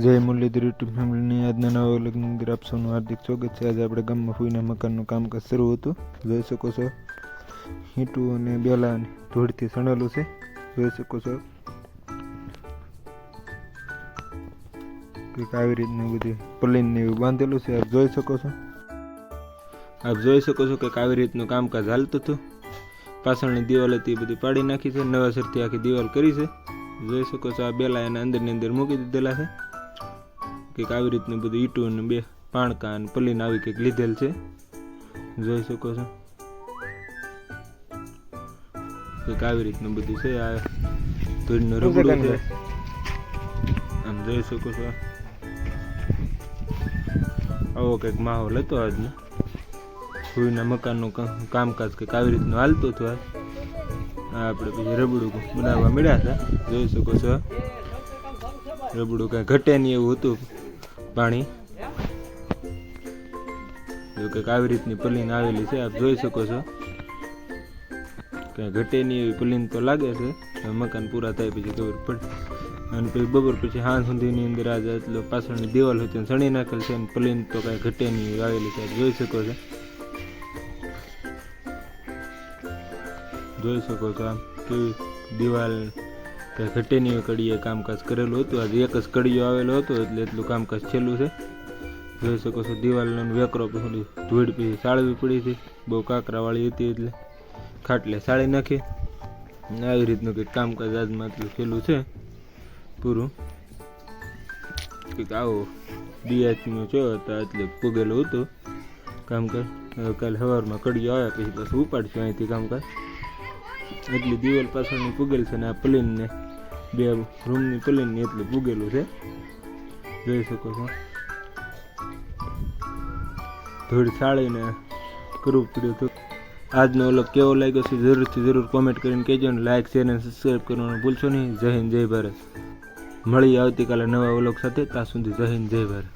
જય મુરલીધર યુટ્યુબ ફેમિલીની આજના નવા વ્લોગની અંદર આપ સૌનું હાર્દિક સ્વાગત છે। આજે આપણે ગામમાં ફૂઈના મકાનનું કામકાજ શરૂ હતું। જોઈ શકો છો ઈંટું અને બેલા ધૂળથી સણેલું છે। જોઈ શકો છો કંઈક આવી રીતનું બધી પલીને એવું બાંધેલું છે। આપ જોઈ શકો છો કંઈક આવી રીતનું કામકાજ હાલતું હતું। પાછળની દિવાલ હતી બધી પાડી નાખી છે, નવાસરથી આખી દિવાલ કરી છે। જોઈ શકો છો આ બેલા એના અંદરની અંદર મૂકી દીધેલા છે। કંઈક આવી રીતનું બધું ઈંટું અને બે પાણકા અને પલીને આવી કંઈક લીધેલ છે। જોઈ શકો છો કંઈક આવી રીતનું બધું છે। આ ધૂળનું રબડું છે, આમ જોઈ શકો છો આવો કંઈક માહોલ હતો આજનો। ફૂઈના મકાનનું કામકાજ કંઈક આવી રીતનું હાલતું હતું। આપણે પછી રબડું બનાવવા મળ્યા હતા। જોઈ શકો છો રબડું કાંઈ ઘટે નહીં એવું હતું પાણી। જો કંઈક આવી રીતની પલીન આવેલી છે, આપ જોઈ શકો છો કાંઈ ઘટે નહીં એવી પલીન તો લાગે છે। મકાન પૂરા થાય પછી ખબર પડે। અને પછી બપોર પછી હાંજ સુધીની અંદર આજે એટલો પાછળની દિવાલ હતી સણી નાખેલ છે અને પલીન તો કાંઈ ઘટે નહીં એવી આવેલી છે, જોઈ શકો છો। જોઈ શકો છો આમ કેવી દિવાલ કંઈ ઘટે નહીં કડીએ કામકાજ કરેલું હતું। આજે એક જ કડીઓ આવેલો હતો એટલે એટલું કામકાજ છેલ્લું છે। જોઈ શકો છો દિવાલનો વેકરો પછી ધૂળ પછી સાળવી પડી હતી, બહુ કાંકરાવાળી હતી એટલે ખાટલે સાળી નાખી। આવી રીતનું કંઈક કામકાજ આજમાં એટલું છેલ્લું છે પૂરું। કંઈક આવો દિયાચનું છો હતા એટલે પૂગેલું હતું કામકાજ। કાલે સવારમાં કડીઓ આવ્યા પછી પાછું ઉપાડશું અહીંથી કામકાજ। એટલી દિવાલ પાછળની પૂગેલ છે ને આ પલીનને બે રૂમની પલીનને એટલું પૂગેલું છે, જોઈ શકો છો। ધૂળ સાળીને કરવું પડ્યું હતું। આજનો વ્લોગ કેવો લાગ્યો છે જરૂર કોમેન્ટ કરીને કહેજો ને લાઇક શેર અને સબસ્ક્રાઈબ કરવાનું ભૂલશો નહીં। જય હિન્દ જય ભારત। મળીએ આવતીકાલે નવા વ્લોગ સાથે, ત્યાં સુધી જય હિન્દ જય ભારત।